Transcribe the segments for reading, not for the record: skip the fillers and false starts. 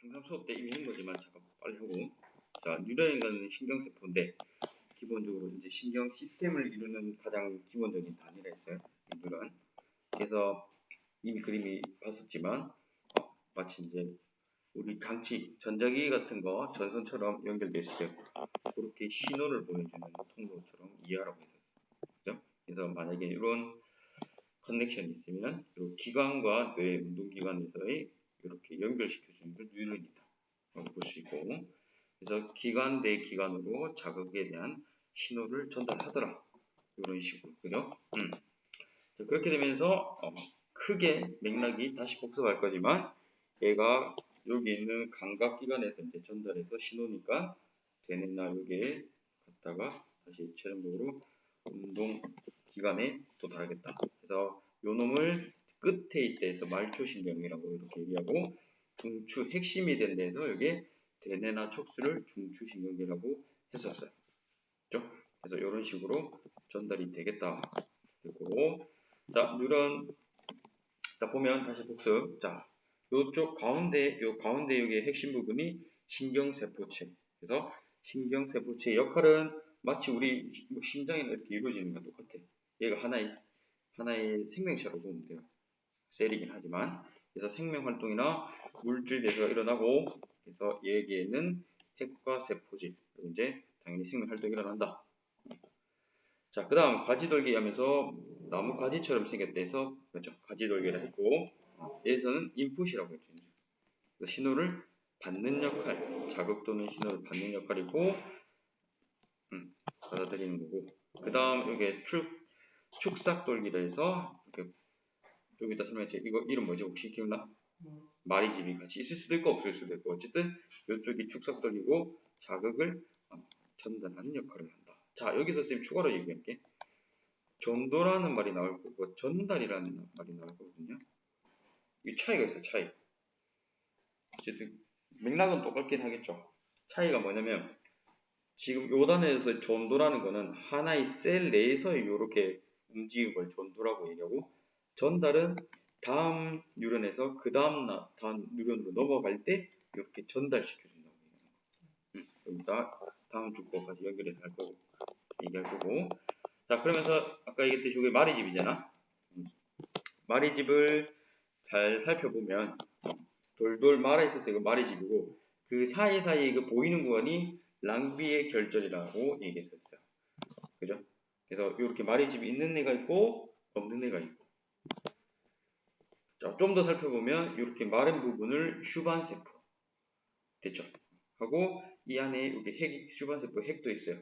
항상 수업 때 이미 한 거지만 잠깐 빨리 하고. 자, 뉴런인간은 신경세포인데 기본적으로 이제 신경 시스템을 이루는 가장 기본적인 단위가 있어요. 뉴런. 그래서 이미 그림이 봤었지만 마치 이제 우리 장치, 전자기기 같은 거 전선처럼 연결되어 있을 때 그렇게 신호를 보내주는 통로처럼 이해하라고 했었어요. 그죠? 그래서 만약에 이런 커넥션이 있으면 이 기관과 뇌 운동기관에서의 이렇게 연결시켜주는 걸 뉴런이다 라고 볼 수 있고, 그래서 기관 대 기관으로 자극에 대한 신호를 전달하더라, 이런 식으로. 그죠? 자, 그렇게 되면서 크게 맥락이 다시 복습할 거지만 얘가 여기 있는 감각기관에서 이제 전달해서 신호니까 되는나 여기에 갔다가 다시 최종적으로 운동기관에 도달하겠다. 그래서 요 놈을 끝에 있대서 말초신경이라고 이렇게 얘기하고, 중추 핵심이 된 데서 여기에 대뇌나 척수를 중추신경이라고 했었어요. 그렇죠? 그래서 이런 식으로 전달이 되겠다. 그리고 자, 뉴런. 자, 보면 다시 복습. 자, 요쪽 가운데, 요 가운데 여기에 핵심 부분이 신경세포체. 그래서 신경세포체의 역할은 마치 우리 심장이나 이렇게 이루어지는 것과 똑같아. 얘가 하나의 생명체라고 보면 돼요. 셀이긴 하지만. 그래서 생명활동이나 물질 배수가 일어나고, 그래서 얘에게는 핵과 세포질, 이제 당연히 생명활동이 일어난다. 자, 그 다음 가지돌기 하면서 나무 가지처럼 생겼다 해서, 그렇죠, 가지돌기를 했고, 여기서는 인풋이라고 했죠. 신호를 받는 역할, 자극 또는 신호를 받는 역할이고, 받아들이는 거고. 그 다음 여기에 축삭돌기를 해서 이렇게 여기다 설명했지. 이거 이름 뭐지? 혹시 기억나? 마리집이 같이 있을 수도 있고 없을 수도 있고, 어쨌든 이쪽이 축삭돌기고 자극을 전달하는 역할을 한다. 자, 여기서 선생님 추가로 얘기할게. 전도라는 말이 나올 거고 전달이라는 말이 나올 거거든요. 이 차이가 있어요. 차이. 어쨌든 맥락은 똑같긴 하겠죠. 차이가 뭐냐면, 지금 요 단에서 전도라는 거는 하나의 셀 내에서 이렇게 움직이는 걸 전도라고 얘기하고, 전달은 다음 뉴런에서 그 다음 뉴런으로 넘어갈 때 이렇게 전달시켜준다고 얘기하는 거. 여기다 다음 주거까지 연결해서 얘기할 거고. 자, 그러면서 아까 얘기했듯이 이게 마리집이잖아. 마리집을 잘 살펴보면 돌돌 말아 있어서 이거 마리집이고, 그 사이사이 그 보이는 구간이 랑비의 결절이라고 얘기했었어요. 그죠? 그래서 이렇게 마리집이 있는 애가 있고 없는 애가 있고. 자, 좀 더 살펴보면 이렇게 마른 부분을 슈반세포 됐죠? 하고 이 안에 여기 슈반세포 핵도 있어요.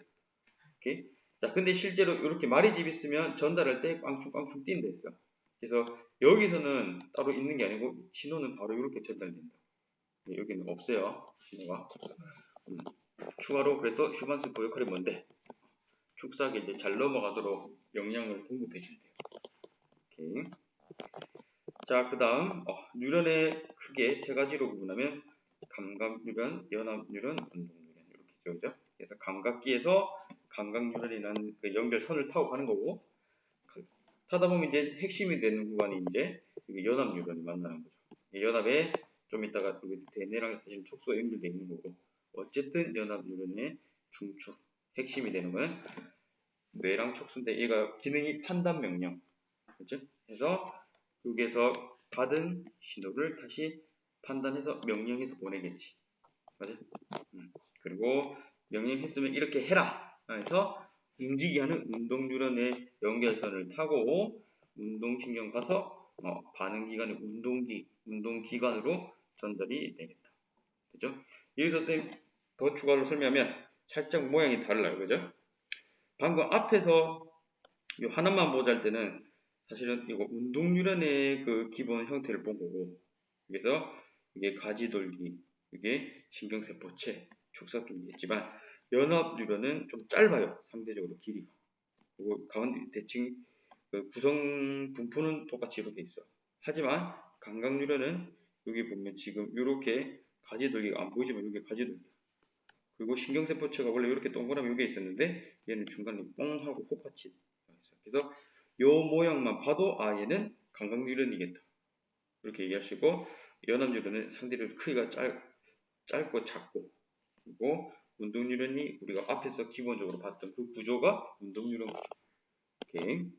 오케이? 자, 근데 실제로 이렇게 마리집이 있으면 전달할 때 꽝충꽝충 뛴다 했어. 그래서 여기서는 따로 있는 게 아니고 신호는 바로 이렇게 전달된다. 여기는 없어요, 신호가. 추가로 그래서 슈반세포 역할이 뭔데? 축삭이 이제 잘 넘어가도록 영양을 공급해 준대요. 오케이. 자, 그 다음 뉴런의 크게 세 가지로 구분하면 감각 뉴런, 연합 뉴런, 운동 뉴런 이렇게 되죠. 그래서 감각기에서 감각 뉴런이라는 그 연결선을 타고 가는 거고, 타다 보면 이제 핵심이 되는 구간이 이제 연합 뉴런이 만나는 거죠. 연합에 좀 이따가 대뇌랑 사실 촉수가 연결되어 있는 거고, 어쨌든 연합 뉴런의 중추 핵심이 되는 거는 뇌랑 척수인데, 얘가 기능이 판단 명령, 그렇죠? 그래서 여기에서 받은 신호를 다시 판단해서 명령해서 보내겠지, 맞아? 그리고 명령했으면 이렇게 해라 해서 움직이게 하는 운동 뉴런의 연결선을 타고 운동신경 가서 반응기관의 운동기관으로 전달이 되겠다. 그죠? 여기서 더 추가로 설명하면 살짝 모양이 달라요. 그죠? 방금 앞에서 이 하나만 보자 할 때는 사실은 이거 운동 뉴런의 그 기본 형태를 본 거고, 그래서 이게 가지돌기, 이게 신경세포체, 축삭돌기겠지만 연합 뉴런은 좀 짧아요. 상대적으로 길이가. 그리고 가운데 대칭 그 구성 분포는 똑같이 이렇게 있어. 하지만 감각 뉴런은 여기 보면 지금 이렇게 가지돌기가 안 보이지만 여기 가지돌기. 그리고 신경세포체가 원래 이렇게 동그라미 여기에 있었는데 얘는 중간에 뽕 하고 코같이 있어요. 그래서 요 모양만 봐도 얘는 감각 뉴런이겠다, 이렇게 얘기하시고, 연합 뉴런은 상대적으로 크기가 짧고 작고, 그리고 운동뉴런이 우리가 앞에서 기본적으로 봤던 그 구조가 운동뉴런 구조. 오케이.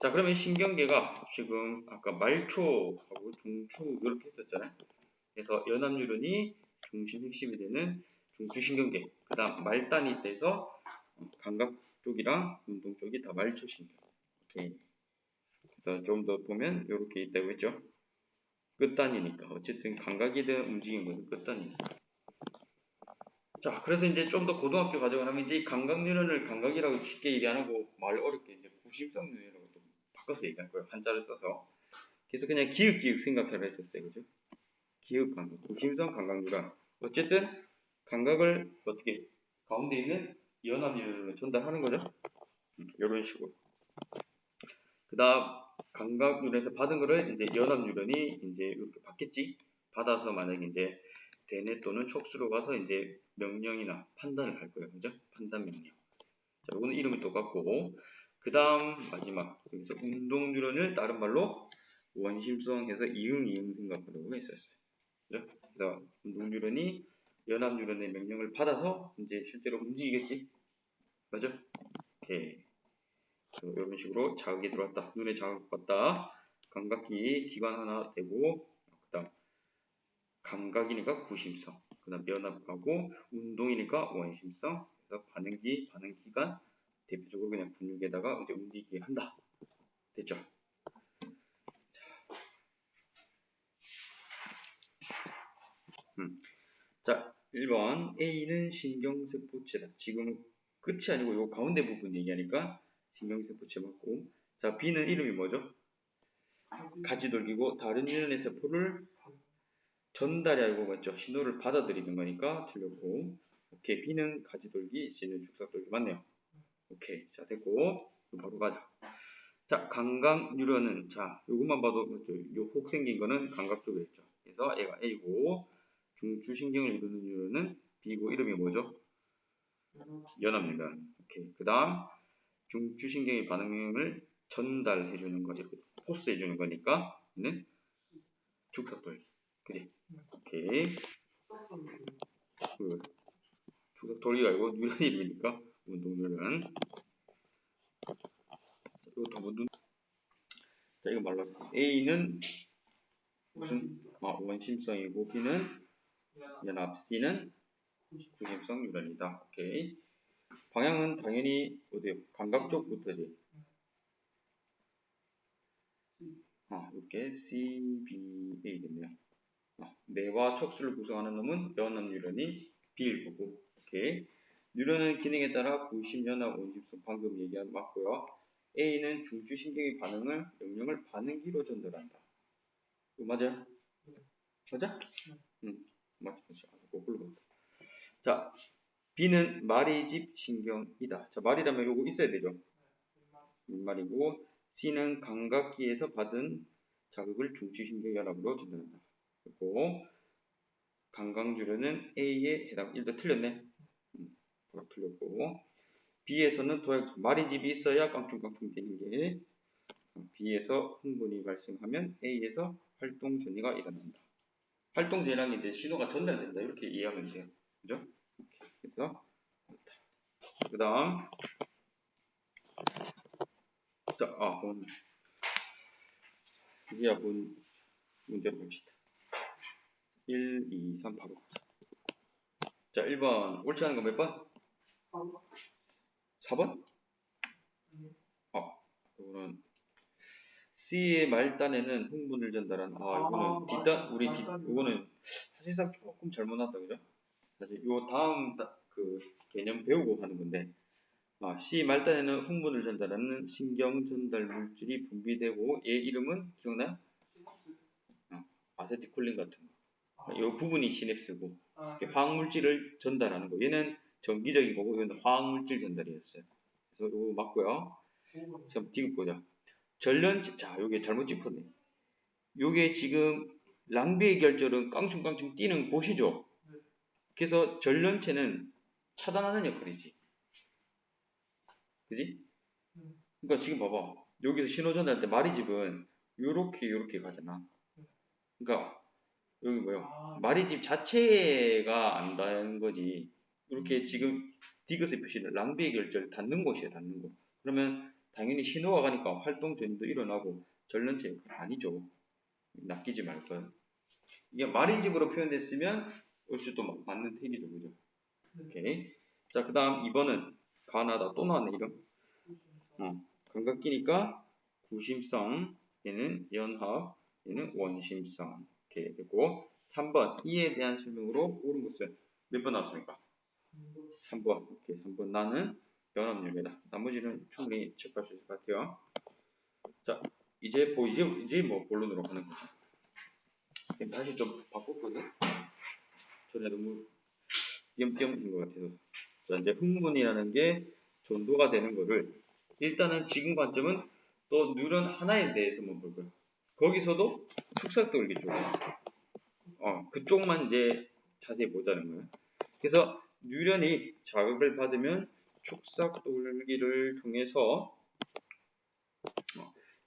자, 그러면 신경계가 지금 아까 말초하고 중추 이렇게 했었잖아요. 그래서 연합뉴런이 중심 핵심이 되는 중추신경계, 그 다음 말단이 돼서 감각 쪽이랑 운동 쪽이 다 말초신경. 오케이. 그래서 좀 더 보면 이렇게 있다고 했죠. 끝단이니까 어쨌든 감각이든 움직이는 것은 끝단이니까. 자, 그래서 이제 좀 더 고등학교 과정을 하면 이제 감각뉴런을 감각이라고 쉽게 얘기 안 하고 말 어렵게 이제 구심성 뉴런이라고 좀 바꿔서 얘기할 거예요. 한자를 써서. 그래서 그냥 기읍기읍 생각하려 했었어요. 그죠? 기읍 감각, 구심성 감각뉴런. 어쨌든 감각을 어떻게 가운데 있는 연합뉴런으로 전달하는 거죠. 이런 식으로. 그 다음 감각뉴런에서 받은 거를 이제 연합뉴런이 이제 이렇게 받겠지. 받아서 만약에 이제 대뇌 또는 촉수로 가서 이제 명령이나 판단을 할 거예요. 그죠? 판단 명령. 자, 이거는 이름이 똑같고, 그 다음 마지막 여기서 운동뉴런을 다른 말로 원심성 해서 이응 생각하라고 했었어요. 그죠? 그래서 운동뉴런이 연합뉴런의 명령을 받아서 이제 실제로 움직이겠지. 맞죠? 오케이. 이런 식으로 자극이 들어왔다. 눈에 자극 받다. 감각기 기관 하나 되고, 그다음 감각이니까 구심성, 그다음 면압하고 운동이니까 원심성. 그래서 반응기, 반응기관 대표적으로 그냥 근육에다가 이제 움직이게 한다. 됐죠? 자, 1번 A는 신경세포체다. 지금 끝이 아니고 요 가운데 부분 얘기하니까 신경세포체 맞고, 자, B는 이름이 뭐죠? 가지돌기고 다른 유전의 세포를 전달이 아니고 맞죠? 신호를 받아들이는 거니까 틀렸고. 오케이. B는 가지돌기, C는 죽삭돌기 맞네요. 오케이. 자, 됐고. 바로 가자. 자, 감각 뉴런은 자, 요것만 봐도 맞죠? 요 혹 생긴 거는 감각 쪽에 있죠. 그래서 얘가 A고 중추신경을 이루는 뉴런은 B고 이름이 뭐죠? 연합 뉴런. 오케이. 그다음 중추신경의 반응을 전달해 주는 거지. 포스 해 주는 거니까 는 죽삭돌기. 그지? 오케이. 그 죽삭돌기가 아니고 뉴런 이름이니까 운동 뉴런. 이거 더 묻는. 자, 이거 말랐어. A는 무슨 원심성이고 B는 연합, C는 구심성 뉴런이다. 오케이. 방향은 당연히 어디요? 감각 쪽부터지. 이렇게 C, B, A겠네요. 뇌와 척수를 구성하는 놈은 연합 뉴런이 B일거고. 오케이. 뉴런은 기능에 따라 구심, 연합, 원심성 방금 얘기한 맞고요. A는 중추신경의 반응을 명령을 반응기로 전달한다. 이거 맞아요? 맞아? 응, 맞죠. 거꾸로. 자, B는 말이집 신경이다. 자, 말이라면 요거 있어야 되죠. 말이고, C는 감각기에서 받은 자극을 중추신경 연합으로 전달한다. 그리고 감각뉴런은 A에 해당. 1도 틀렸네. 틀렸고, B에서는 도약 말이집이 있어야 깡충깡충 되는 게, B에서 흥분이 발생하면 A에서 활동 전이가 일어난다. 활동 전이라는 게 이제 신호가 전달된다. 이렇게 이해하면 돼요. 그죠? 그래서 그 다음 자, 이제야 문제로 봅시다. 1, 2, 3 바로 가자. 자, 1번 옳지 않은 거 몇 번? 4번? 이거는 C의 말단에는 흥분을 전달한 이거는 이거는 사실상 조금 잘못 났다. 그죠? 사실 요 다음 그 개념 배우고 하는 건데 C 말단에는 흥분을 전달하는 신경 전달 물질이 분비되고 얘 이름은 기억나요? 아세틸콜린 같은 거. 이 부분이 시냅스고 화학물질을 전달하는 거. 얘는 전기적인 거고 이건 화학물질 전달이었어요. 그래서 이거 맞고요. 자, 디귿 보자. 전련체, 자, 요게 잘못 짚었네. 요게 지금 랑비의 결절은 깡충깡충 뛰는 곳이죠. 그래서 전련체는 차단하는 역할이지. 그지? 그러니까 지금 봐봐. 여기서 신호 전달할 때 마리집은 요렇게 가잖아. 그러니까 여기 뭐요? 마리집 자체가 안다는 거지. 이렇게 지금 디귿의 표시는 랑비의 결절 닿는 곳이에요, 닿는 곳. 그러면 당연히 신호가 가니까 활동 전도 일어나고 절연체 아니죠. 낚이지 말 걸. 이게 마리집으로 표현됐으면 역시 또 맞는 테이이죠, 그죠? 오케이. 자, 그 다음 2번은 가나다. 또 나왔네, 이름. 감각기니까 구심성, 얘는 연합, 얘는 원심성. 이렇게 되고 3번 이에 대한 설명으로 옳은 것은 몇 번 나왔습니까? 3번. 오케이, 3번 나는 연합열매다. 나머지는 충분히 체크할 수 있을 것 같아요. 자, 이제 뭐 본론으로 가는 거죠. 다시 좀 바꿨거든. 전에 너무 띄엄띄엄인 것 같아서. 자, 이제 흥분이라는 게 전도가 되는 거를 일단은 지금 관점은 또 뉴런 하나에 대해서만 볼 거예요. 거기서도 축삭돌기 쪽. 그쪽만 이제 자세히 보자는 거예요. 그래서 뉴런이 자극을 받으면 축삭돌기를 통해서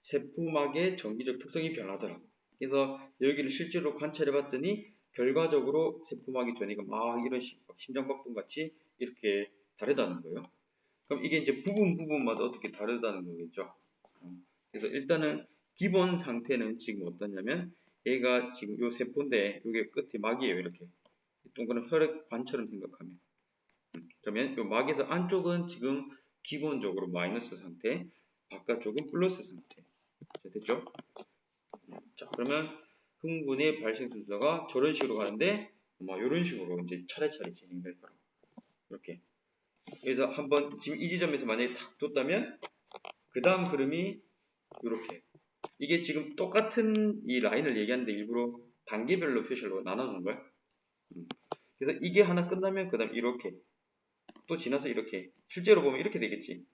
세포막의 전기적 특성이 변하더라고. 그래서 여기를 실제로 관찰해 봤더니 결과적으로 세포막의 전이가 막 이런 심장박동 같이 이렇게 다르다는 거예요. 그럼 이게 이제 부분마다 어떻게 다르다는 거겠죠. 그래서 일단은 기본 상태는 지금 어떠냐면 얘가 지금 요 세포인데 요게 끝에 막이에요. 이렇게 동그란 혈액관처럼 생각하면. 그러면 요 막에서 안쪽은 지금 기본적으로 마이너스 상태, 바깥쪽은 플러스 상태. 자, 됐죠? 자, 그러면 흥분의 발생 순서가 저런 식으로 가는데 아마 이런 식으로 이제 차례차례 진행될 거라고. 이렇게. 그래서 한번 지금 이 지점에서 만약에 탁 뒀다면 그 다음 흐름이 이렇게. 이게 지금 똑같은 이 라인을 얘기하는데 일부러 단계별로 표시로 나눠놓은 거야. 그래서 이게 하나 끝나면 그 다음 이렇게. 또 지나서 이렇게. 실제로 보면 이렇게 되겠지.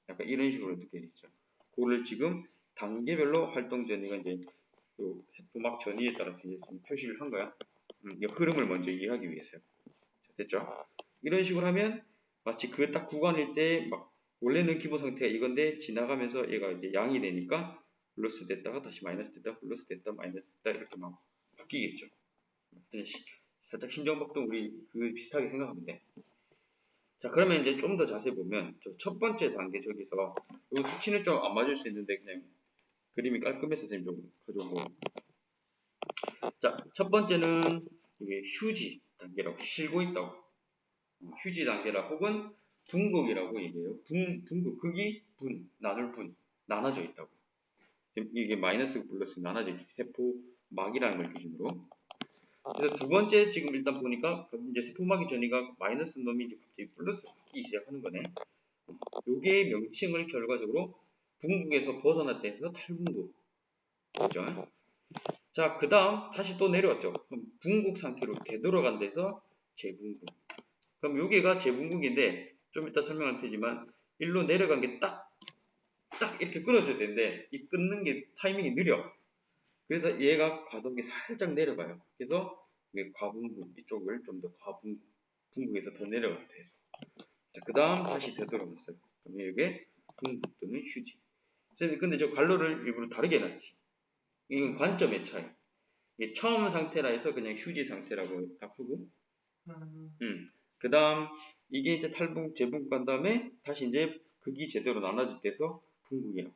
약간 이런 식으로 듣게 되죠. 그거를 지금 단계별로 활동 전이가 이제 요 세포막 전이에 따라서 이제 좀 표시를 한 거야. 이 흐름을 먼저 이해하기 위해서요. 됐죠? 이런 식으로 하면 마치 그 딱 구간일 때 막 원래는 기본 상태가 이건데 지나가면서 얘가 이제 양이 되니까 플러스 됐다가 다시 마이너스 됐다가 플러스 됐다 마이너스 됐다 이렇게 막 바뀌겠죠. 살짝 심장박동 우리 그 비슷하게 생각하면 돼. 자, 그러면 이제 좀 더 자세히 보면 첫 번째 단계 저기서 이 수치는 좀 안 맞을 수 있는데 그냥 그림이 깔끔해서 선생님 좀 가져오고. 자, 첫 번째는 이게 휴지 단계라고 쉬고 있다고. 휴지 단계라 혹은 분극이라고 얘기해요. 분극, 극이 분, 나눌 분, 나눠져 있다고. 이게 마이너스 플러스 나눠져 있기 세포막이라는 걸 기준으로. 그래서 두 번째 지금 일단 보니까 이제 세포막의 전이가 마이너스 놈이 이제 갑자기 플러스 바뀌기 시작하는 거네. 요게 명칭을 결과적으로 분극에서 벗어났다 해서 탈분극. 그죠? 자, 그 다음 다시 또 내려왔죠. 그럼 분극 상태로 되돌아간 데서 재분극. 그럼 여기가 재분극인데 좀 이따 설명할 테지만 일로 내려간 게 딱 이렇게 끊어져야 되는데 이 끊는 게 타이밍이 느려. 그래서 얘가 가동이 살짝 내려가요. 그래서 과분극 이쪽을 좀 더 분극에서 더 내려가야 돼요. 그 다음 다시 되돌아갔어요. 그러면 이게 분극 또는 휴지. 선생님 근데 저 관로를 일부러 다르게 해놨지. 이건 관점의 차이. 이게 처음 상태라 해서 그냥 휴지 상태라고 딱 하고 그 다음 이게 이제 탈분 재분극 간 다음에 다시 이제 극이 제대로 나눠질 때서 분극이에요.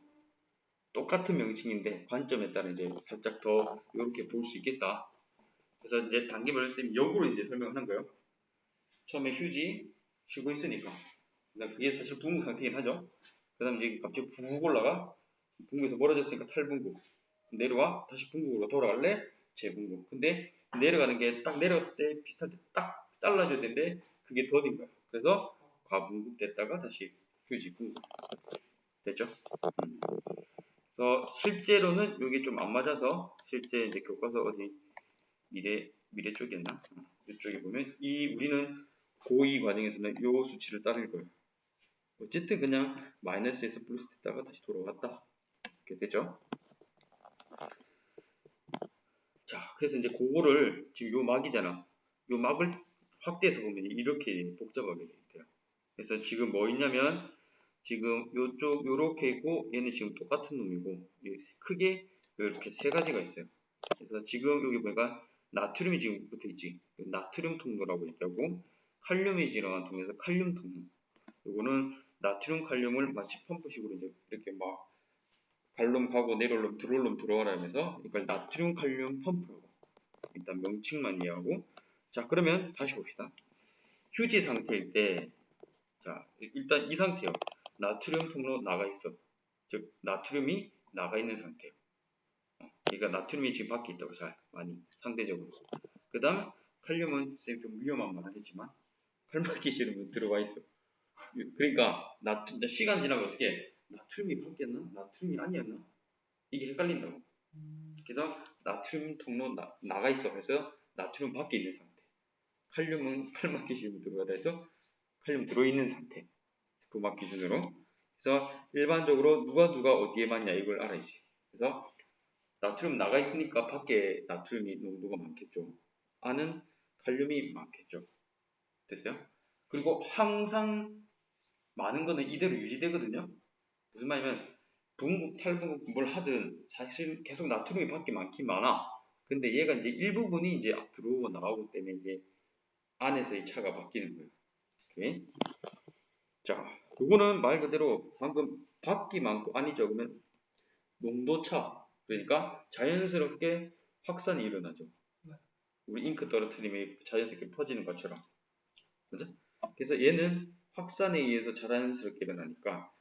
똑같은 명칭인데 관점에 따라 이제 살짝 더 이렇게 볼 수 있겠다. 그래서 이제 단계별로 쌤이 역으로 이제 설명하는 거예요. 처음에 휴지 쉬고 있으니까. 그다음 그게 사실 분극 상태긴 하죠. 그다음 이제 갑자기 푹 올라가 분극에서 멀어졌으니까 탈분극 내려와 다시 분극으로 돌아갈래 재분극. 근데 내려가는 게 딱 내려갔을 때 비슷할 때 딱 잘라줘야 되는데 그게 더딘 거야. 그래서 과분극 됐다가 다시 휴지 분극 됐죠? 그래서 실제로는 이게 좀 안 맞아서 실제 이제 교과서 어디 미래 쪽이었나? 이쪽에 보면 우리는 고2 과정에서는 요 수치를 따를 거예요. 어쨌든 그냥 마이너스에서 플러스 됐다가 다시 돌아왔다. 이렇게 되죠. 자, 그래서 이제 그거를 지금 요 막이잖아. 요 막을 확대해서 보면 이렇게 복잡하게 돼요. 그래서 지금 뭐 있냐면 지금 요쪽 요렇게 있고 얘는 지금 똑같은 놈이고 크게 이렇게 세 가지가 있어요. 그래서 지금 여기 보니까 나트륨이 지금 붙어 있지. 나트륨 통로라고 얘기하고 칼륨이 지나간 통로에서 칼륨 통로. 이거는 나트륨 칼륨을 마치 펌프식으로 이제 이렇게 막 갈롬 가고 내려올롬 들어올롬 들어오라면서 이걸 나트륨 칼륨 펌프라고. 일단 명칭만 이해하고. 자, 그러면 다시 봅시다. 휴지 상태일 때, 자, 일단 이 상태요. 나트륨 통로 나가 있어. 즉, 나트륨이 나가 있는 상태. 그러니까 나트륨이 지금 밖에 있다고 잘 많이 상대적으로. 그 다음 칼륨은 좀 위험한 말 하겠지만 팔막기 싫으면 들어와 있어. 그러니까 시간 지나면 어떻게 나트륨이 바뀌었나? 나트륨이 아니었나? 이게 헷갈린다고. 그래서 나트륨 통로 나가 있어. 그래서 나트륨 밖에 있는 상태. 칼륨은 칼막 기준으로 들어가다 해서 칼륨 들어있는 상태. 세포막 기준으로. 그래서 일반적으로 누가 어디에 맞냐 이걸 알아야지. 그래서 나트륨 나가 있으니까 밖에 나트륨이 농도가 많겠죠. 안은 칼륨이 많겠죠. 됐어요? 그리고 항상 많은 거는 이대로 유지되거든요. 무슨 말이냐면 분국, 탈분국 뭘 하든 사실 계속 나트륨이 밖에 많긴 많아. 근데 얘가 이제 일부분이 이제 들어오고 나오고 때문에 이제 안에서의 차가 바뀌는 거예요. 오케이? 자, 요거는 말 그대로 방금 밖이 많고 안이 적으면 농도차. 그러니까 자연스럽게 확산이 일어나죠. 우리 잉크 떨어뜨리면 자연스럽게 퍼지는 것처럼. 그죠? 그래서 얘는 확산에 의해서 자연스럽게 일어나니까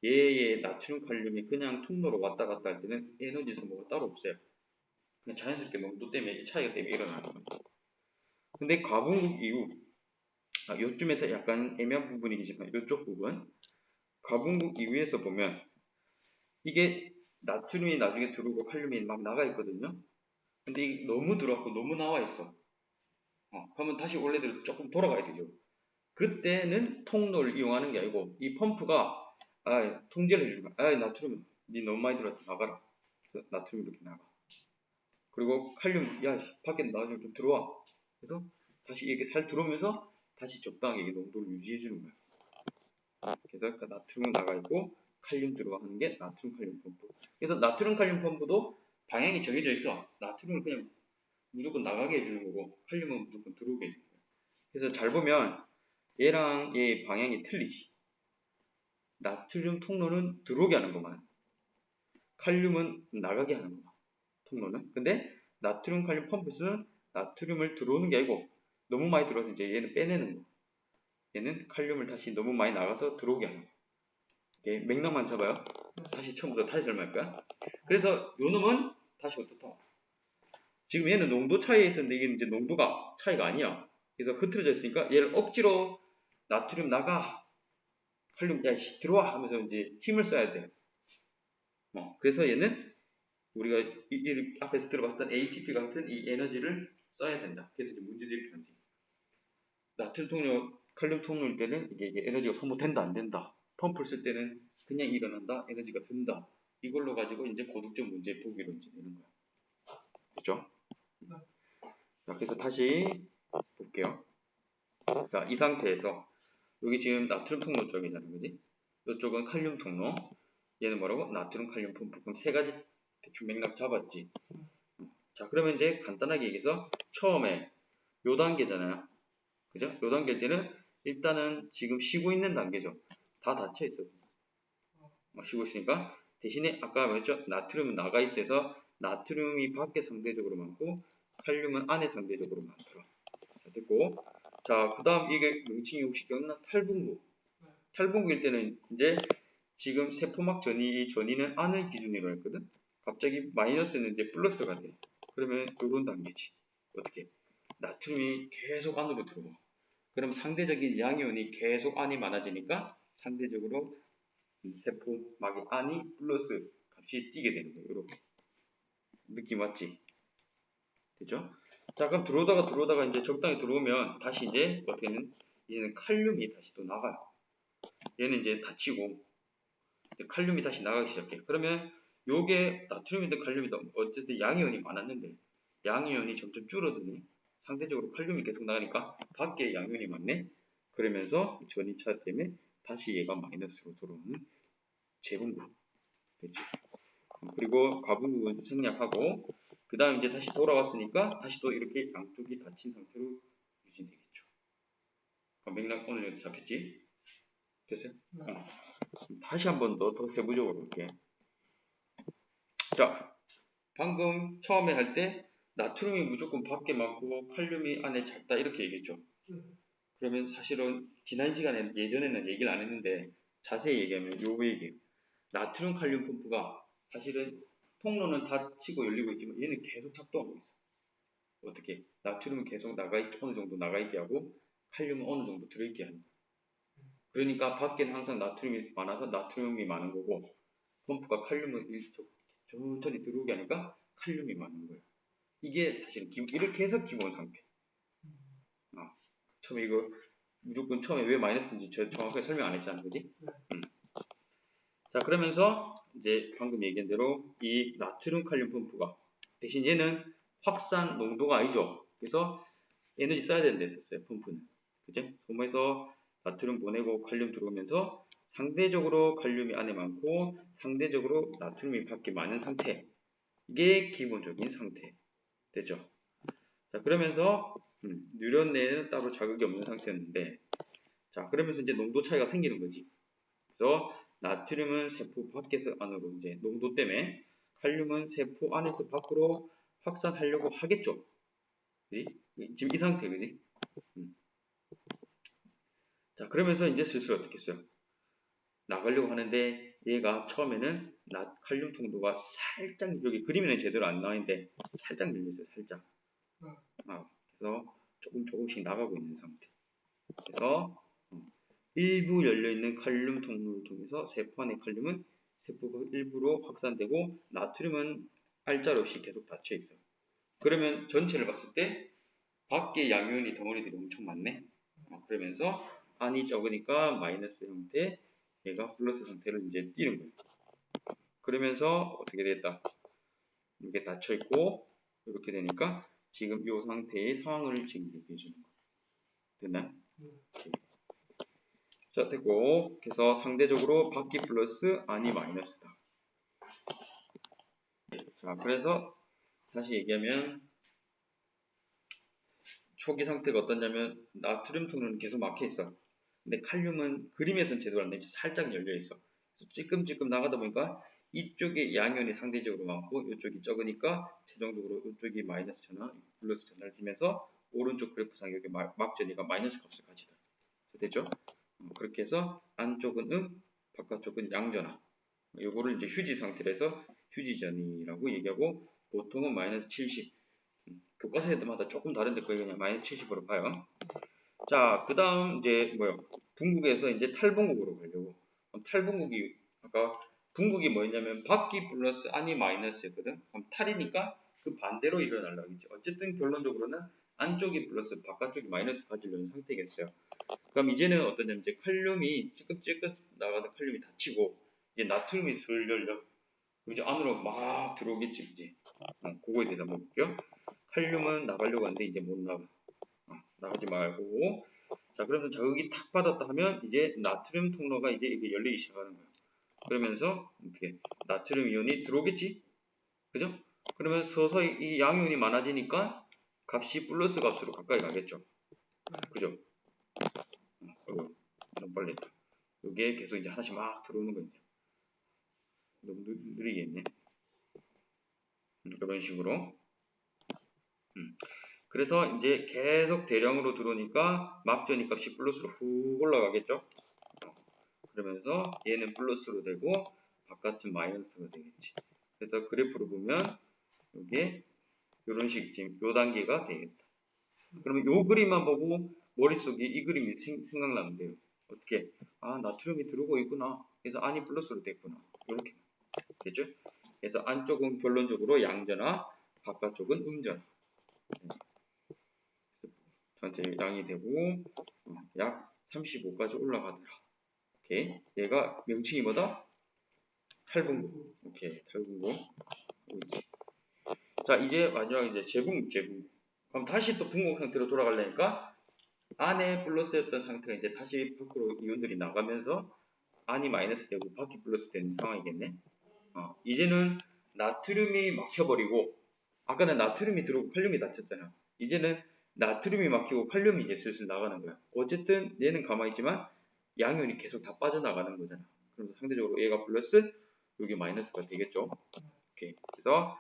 얘의 나트륨 칼륨이 그냥 통로로 왔다 갔다 할 때는 에너지 소모가 따로 없어요. 그냥 자연스럽게 농도 때문에 이 차이가 때문에 일어나는 거예요. 근데 가분국 이후 요쯤에서 약간 애매한 부분이겠지만 이쪽 부분 가분국 이후에서 보면 이게 나트륨이 나중에 들어오고 칼륨이 막 나가 있거든요. 근데 이게 너무 들어왔고 너무 나와 있어. 그러면 다시 원래대로 조금 돌아가야 되죠. 그때는 통로를 이용하는 게 아니고 이 펌프가 통제를 해주는 거야. 나트륨 니 너무 많이 들어왔다 나가라. 그래서 나트륨이 이렇게 나가. 그리고 칼륨 야 밖에 나가서 좀 들어와. 그래서 다시 이렇게 살 들어오면서 다시 적당하게 이게 농도를 유지해 주는 거야. 그래서 그 나트륨은 나가 있고 칼륨 들어가는 게 나트륨 칼륨 펌프. 그래서 나트륨 칼륨 펌프도 방향이 정해져 있어. 나트륨을 그냥 무조건 나가게 해주는 거고 칼륨은 무조건 들어오게 해주는 거야. 그래서 잘 보면 얘랑 얘의 방향이 틀리지. 나트륨 통로는 들어오게 하는 것만. 칼륨은 나가게 하는 것만. 통로는. 근데 나트륨 칼륨 펌프는 나트륨을 들어오는 게 아니고 너무 많이 들어와서 이제 얘는 빼내는 거. 얘는 칼륨을 다시 너무 많이 나가서 들어오게 하는 거. 오케이? 맥락만 잡아요. 다시 처음부터 다시 설명할 거야. 그래서 요 놈은 다시 어떻다. 지금 얘는 농도 차이에 있었는데 이게 이제 농도가 차이가 아니야. 그래서 흐트러져 있으니까 얘를 억지로 나트륨 나가 칼륨 야 들어와 하면서 이제 힘을 써야 돼. 그래서 얘는 우리가 이 앞에서 들어봤던 ATP 같은 이 에너지를 써야 된다. 그래서 이제 문제제기를 하지. 나트륨 통로, 칼륨 통로일 때는 이게 에너지가 소모된다 안 된다. 펌프를 쓸 때는 그냥 일어난다, 에너지가 든다. 이걸로 가지고 이제 고득점 문제 보기로 이제 되는 거야. 그렇죠? 자, 그래서 다시 볼게요. 자, 이 상태에서 여기 지금 나트륨 통로 쪽이잖아요, 그지? 이쪽은 칼륨 통로. 얘는 뭐라고? 나트륨 칼륨 펌프. 그럼 세 가지 대충 맥락 잡았지. 자, 그러면 이제 간단하게 얘기해서 처음에 요 단계잖아요. 그죠? 요 단계일 때는 일단은 지금 쉬고 있는 단계죠. 다 닫혀 있어요. 쉬고 있으니까 대신에 아까 말했죠? 나트륨은 나가 있어서 나트륨이 밖에 상대적으로 많고 칼륨은 안에 상대적으로 많더라. 자, 됐고. 자, 그 다음 이게 명칭이 혹시 기억나? 탈분구. 탈분구일 때는 이제 지금 세포막 전이는 안을 기준으로 했거든? 갑자기 마이너스는 이제 플러스가 돼. 그러면 요런 단계지. 어떻게? 나트륨이 계속 안으로 들어와. 그럼 상대적인 양이온이 계속 안이 많아지니까 상대적으로 세포막의 안이 플러스 값이 뛰게 되는 거예요. 이렇게. 느낌 왔지? 되죠? 자, 그럼 들어오다가 이제 적당히 들어오면 다시 이제 어떻게는 얘는 칼륨이 다시 또 나가요. 얘는 이제 닫히고 칼륨이 다시 나가기 시작해. 그러면 요게 나트륨이든 칼륨이든 어쨌든 양이온이 많았는데 양이온이 점점 줄어드네. 상대적으로 칼륨이 계속 나가니까 밖에 양이온이 많네. 그러면서 전이차 때문에 다시 얘가 마이너스로 들어오는 재분구 됐죠. 그리고 가분구는 생략하고 그 다음 이제 다시 돌아왔으니까 다시 또 이렇게 양쪽이 닫힌 상태로 유지되겠죠. 맥락 어느 정도 잡혔지? 됐어요? 다시 한 번 더 세부적으로 볼게. 자, 방금 처음에 할 때 나트륨이 무조건 밖에 많고 칼륨이 안에 작다 이렇게 얘기했죠. 그러면 사실은 지난 시간에 예전에는 얘기를 안 했는데 자세히 얘기하면 요 얘기예요. 나트륨 칼륨 펌프가 사실은 통로는 닫히고 열리고 있지만 얘는 계속 작동하고 있어. 어떻게? 나트륨은 계속 어느 정도 나가있게 하고 칼륨은 어느 정도 들어있게 하는 거야. 그러니까 밖에는 항상 나트륨이 많아서 나트륨이 많은 거고 펌프가 칼륨을 천천히 들어오게 하니까 칼륨이 많은 거예요. 이게 사실 이렇게 해서 기본 상태. 처음에 이거 무조건 처음에 왜 마이너스인지 정확하게 설명 안 했잖아, 그지? 자, 그러면서 이제 방금 얘기한 대로 이 나트륨 칼륨 펌프가 대신 얘는 확산 농도가 아니죠. 그래서 에너지 써야 되는 데 있었어요, 펌프는. 그죠? 소모에서 나트륨 보내고 칼륨 들어오면서 상대적으로 칼륨이 안에 많고 상대적으로 나트륨이 밖에 많은 상태. 이게 기본적인 상태. 되죠? 자, 그러면서 뉴런 내에는 따로 자극이 없는 상태였는데 자, 그러면서 이제 농도 차이가 생기는 거지. 그래서 나트륨은 세포 밖에서 안으로 이제 농도 때문에 칼륨은 세포 안에서 밖으로 확산하려고 하겠죠. 그치? 지금 이 상태, 그지? 자, 그러면서 이제 슬슬 어떻게 했어요? 나가려고 하는데 얘가 처음에는 칼륨 통도가 살짝 여기 그림에는 제대로 안 나와있는데 살짝 밀렸어요, 살짝. 그래서 조금씩 나가고 있는 상태. 그래서 일부 열려있는 칼륨 통로를 통해서 세포 안의 칼륨은 세포가 일부로 확산되고 나트륨은 알짤 없이 계속 닫혀있어요. 그러면 전체를 봤을 때 밖에 양이온이 덩어리들이 엄청 많네. 그러면서 안이 적으니까 마이너스 형태, 얘가 플러스 상태를 이제 띄는 거예요. 그러면서 어떻게 됐다? 이게 닫혀있고 이렇게 되니까 지금 이 상태의 상황을 지금 얘기해 주는 거예요. 됐나요? 자, 됐고 그래서 상대적으로 밖이 플러스 안이 마이너스다. 자, 그래서 다시 얘기하면 초기 상태가 어떠냐면 나트륨 통로는 계속 막혀 있어. 근데 칼륨은 그림에서는 제대로 안 되지 살짝 열려 있어. 그래서 찔끔찔끔 나가다 보니까 이쪽에 양이온이 상대적으로 많고 이쪽이 적으니까 최종적으로 이쪽이 마이너스 전환, 플러스 전환을 주면서 오른쪽 그래프상 여기 막전이가 마이너스 값을 가지더라. 됐죠? 그렇게 해서 안쪽은 바깥쪽은 양전환. 요거를 이제 휴지 상태에서 휴지전이라고 얘기하고 보통은 마이너스 70. 교과서마다 조금 다른데 거의 그냥 마이너스 70으로 봐요. 자, 그 다음 이제 분국에서 이제 탈분국으로 가려고. 탈분국이 아까 분국이 뭐였냐면 밖이 플러스 안이 마이너스였거든. 그럼 탈이니까 그 반대로 일어나려고 했죠. 어쨌든 결론적으로는 안쪽이 플러스 바깥쪽이 마이너스 가지려는 상태겠어요. 그럼 이제는 어떠냐면 이제 칼륨이 찌끗찌끗 나가는 칼륨이 닫히고 이제 나트륨이 슬 열려. 이제 안으로 막 들어오겠지, 그지? 그거에 대해서 한번 볼게요. 칼륨은 나가려고 하는데 이제 못 나가. 나가지 말고. 자, 그래서 자극이 탁 받았다 하면 이제 나트륨 통로가 이제 이게 열리기 시작하는 거야. 그러면서 이렇게 나트륨 이온이 들어오겠지? 그죠? 그러면 서서히 이 양이온이 많아지니까 값이 플러스 값으로 가까이 가겠죠. 그죠? 너무 빨리 했다. 이게 계속 이제 하나씩 막 들어오는 거죠. 너무 느리게 했네. 이런 식으로. 그래서 이제 계속 대량으로 들어오니까 막전이 값이 플러스로 훅 올라가겠죠. 그러면서 얘는 플러스로 되고 바깥은 마이너스로 되겠지. 그래서 그래프로 보면 이게 이런 식 지금 요 단계가 되겠다. 그러면 요 그림만 보고 머릿속에 이 그림이 생각나면 돼요. 어떻게? 아, 나트륨이 들어오고 있구나. 그래서 안이 플러스로 됐구나. 이렇게 됐죠? 그래서 안쪽은 결론적으로 양전화, 바깥쪽은 음전화. 전체 양이 되고 약 35까지 올라가더라. 오케이. 얘가 명칭이 뭐다? 탈분구. 오케이. 탈분구. 자, 이제 마지막 이제 재분구. 그럼 다시 또 분국 상태로 돌아가려니까 안에 플러스였던 상태가 이제 다시 밖으로 이온들이 나가면서 안이 마이너스 되고 밖이 플러스 되는 상황이겠네. 이제는 나트륨이 막혀버리고 아까는 나트륨이 들어오고 칼륨이 닫혔잖아. 이제는 나트륨이 막히고 칼륨이 이제 슬슬 나가는 거야. 어쨌든 얘는 가만히 있지만 양이온이 계속 다 빠져나가는 거잖아. 그래서 상대적으로 얘가 플러스 여기 마이너스가 되겠죠. 오케이. 그래서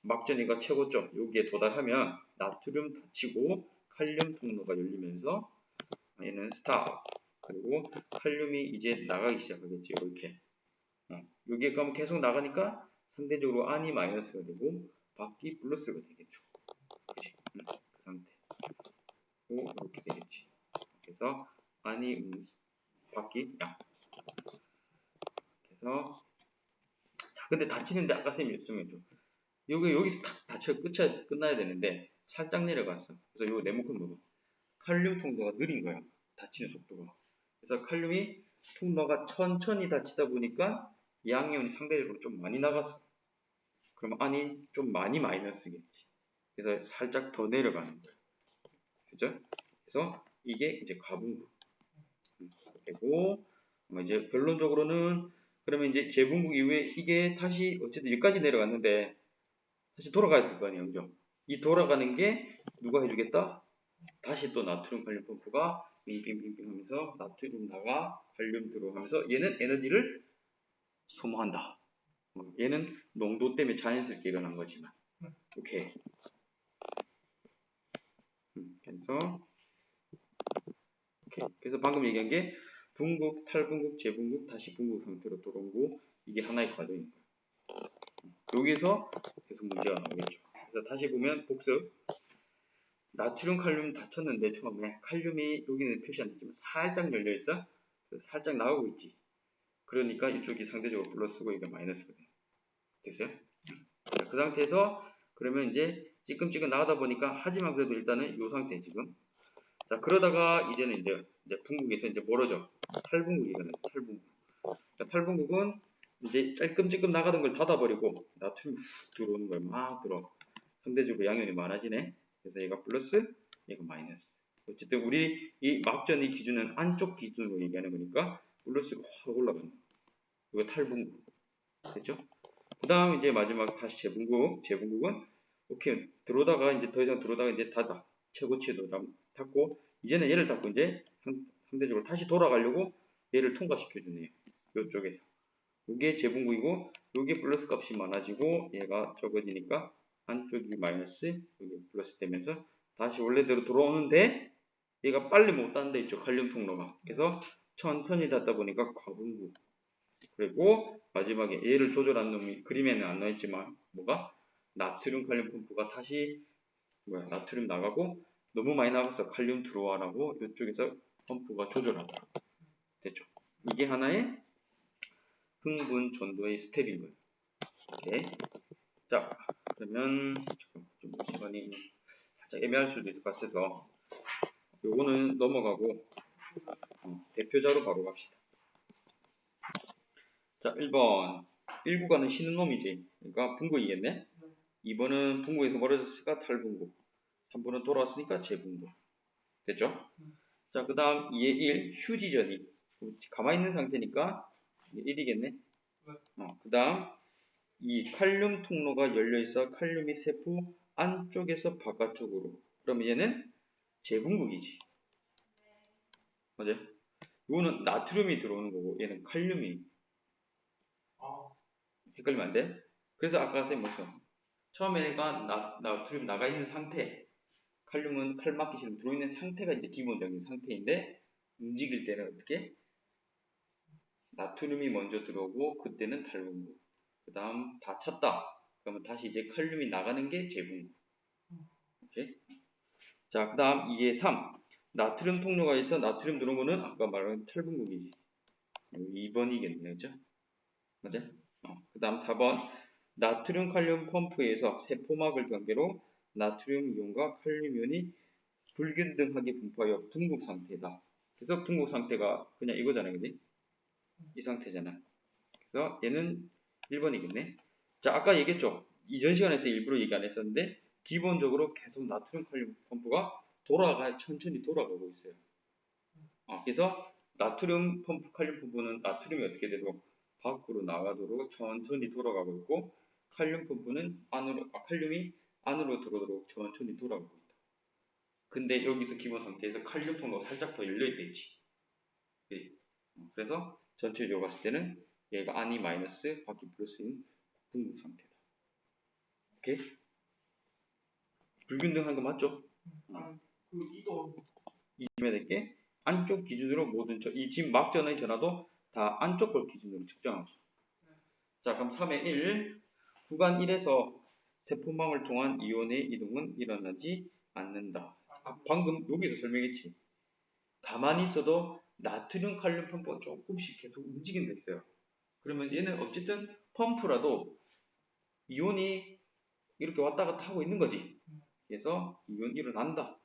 막전이가 최고점 여기에 도달하면 나트륨 닫히고 칼륨 통로가 열리면서 얘는 스탑. 그리고 칼륨이 이제 나가기 시작하겠지. 이렇게. 여기에 가면 계속 나가니까 상대적으로 안이 마이너스가 되고 밖이 플러스가 되겠죠. 그치? 그 상태. 이렇게 되겠지. 그래서 안이 밖이 양. 그래서 자, 근데 닫히는데 아까 쌤이 요청했죠. 여기서 탁 닫혀 끝나야 되는데 살짝 내려갔어. 그래서 요 네모칸 봐봐. 칼륨 통로가 느린 거야. 닫히는 속도가. 그래서 칼륨이 통로가 천천히 닫히다 보니까 양이온이 상대적으로 좀 많이 나갔어. 그럼 안이 좀 많이 마이너스겠지. 그래서 살짝 더 내려가는 거야. 그죠? 그래서 이게 이제 가분구 되고 이제 결론적으로는 그러면 이제 재분구 이후에 이게 다시 어쨌든 여기까지 내려갔는데 다시 돌아가야 될 거 아니에요. 그죠? 이 돌아가는 게 누가 해주겠다? 다시 또 나트륨 칼륨 펌프가 빙빙빙빙 하면서 나트륨 나가 칼륨 들어가면서 얘는 에너지를 소모한다. 얘는 농도 때문에 자연스럽게 일어난 거지만 오케이. 그래서 오케이. 그래서 방금 얘기한 게 분국, 탈분국, 재분국, 다시 분국 상태로 돌아오고 이게 하나의 과정인 거예요. 여기서 계속 문제가 나오겠죠. 그래서 다시 보면 복습. 나트륨, 칼륨 닫혔는데 처음에 칼륨이 여기는 표시 안 됐지만 살짝 열려 있어. 살짝 나오고 있지. 그러니까 이쪽이 상대적으로 플러스고 이게 마이너스가 돼. 됐어요? 자, 그 상태에서 그러면 이제 찌끔찌끔 나가다 보니까 하지만 그래도 일단은 이 상태 지금. 자, 그러다가 이제는 이제 분국에서 이제 멀어져. 탈분국이거든. 탈분국. 자, 탈분국은 이제 찔끔찔끔 나가던 걸 닫아버리고 나트륨 들어오는 걸 막 들어. 상대적으로 양면이 많아지네. 그래서 얘가 플러스, 얘가 마이너스. 어쨌든 우리 이 막전의 기준은 안쪽 기준으로 얘기하는 거니까 플러스가 확 올라가는 거. 이거 탈분국. 됐죠? 그 다음 이제 마지막 다시 재분국. 재분국은 오케이 들어오다가 이제 더 이상 들어오다가 이제 닫아. 최고치도 닫고 이제는 얘를 닫고 이제 상대적으로 다시 돌아가려고 얘를 통과시켜주네요. 이쪽에서. 이게 재분국이고 이게 플러스 값이 많아지고 얘가 적어지니까 한쪽이 마이너스 여기 플러스 되면서 다시 원래대로 돌아오는데 얘가 빨리 못 닫는 데 있죠. 칼륨 통로가. 그래서 천천히 닫다 보니까 과분국. 그리고 마지막에 얘를 조절한 놈이 그림에는 안 나와있지만 뭐가? 나트륨 칼륨 펌프가 다시 나트륨 나가고 너무 많이 나가서 칼륨 들어와라고 이쪽에서 펌프가 조절하더라고. 됐죠? 이게 하나의 흥분 전도의 스텝인 거예요. 오케이. 자, 그러면 좀 시간이 살짝 애매할 수도 있을 것 같아서 요거는 넘어가고 대표자로 바로 갑시다. 자, 1번 1구간은 쉬는 놈이지. 그러니까 분구이겠네. 2번은 분구에서 멀어졌으니까 탈분구. 3번은 돌아왔으니까 재분구. 됐죠? 자, 그 다음 2의 1 휴지전이 가만히 있는 상태니까 1이겠네. 그 다음 이 칼륨 통로가 열려있어 칼륨이 세포 안쪽에서 바깥쪽으로. 그러면 얘는 재분국이지. 맞아요? 이거는 나트륨이 들어오는 거고 얘는 칼륨이. 헷갈리면 안 돼? 그래서 아까 선생님 뭐죠? 처음에가 나트륨 나가 있는 상태. 칼륨은 칼막히시름 들어있는 상태가 이제 기본적인 상태인데 움직일 때는 어떻게? 나트륨이 먼저 들어오고 그때는 탈분구. 그 다음 다 찼다. 그러면 다시 이제 칼륨이 나가는 게 재분구. 오케이? 자, 그 다음 이게 3. 나트륨 통로가 있어 나트륨 들어온 거는 아까 말한 탈분국이지. 2번이겠네, 그죠? 맞아? 그 다음 4번. 나트륨 칼륨 펌프에서 세포막을 경계로 나트륨 이온과 칼륨 이온이 불균등하게 분포하여 분국 상태다. 그래서 분국 상태가 그냥 이거잖아요, 그지? 이 상태잖아. 그래서 얘는 1번이겠네. 자, 아까 얘기했죠? 이전 시간에서 일부러 얘기 안 했었는데 기본적으로 계속 나트륨 칼륨 펌프가 천천히 돌아가고 있어요. 그래서 나트륨 펌프, 칼륨 펌프는 나트륨이 어떻게 되도록 밖으로 나가도록 천천히 돌아가고 있고 칼륨 펌프는 칼륨이 안으로 들어오도록 천천히 돌아가고 있다. 근데 여기서 기본 상태에서 칼륨 통로가 살짝 더 열려있겠지. 그래서 전체적으로 봤을 때는 얘가 안이 마이너스, 밖이 플러스인 분무 상태다. 오케이? 불균등한 거 맞죠? 이쯤에 될게 안쪽 기준으로 모든 이 지금 막전의 전하도 다 안쪽 걸 기준으로 측정하고. 자, 그럼 3의 1. 구간 1에서 세포망을 통한 이온의 이동은 일어나지 않는다. 방금 여기서 설명했지. 가만히 있어도 나트륨 칼륨 펌프가 조금씩 계속 움직인다 했어요. 그러면 얘는 어쨌든 펌프라도 이온이 이렇게 왔다 갔다 하고 있는 거지. 그래서 이온 일어난다.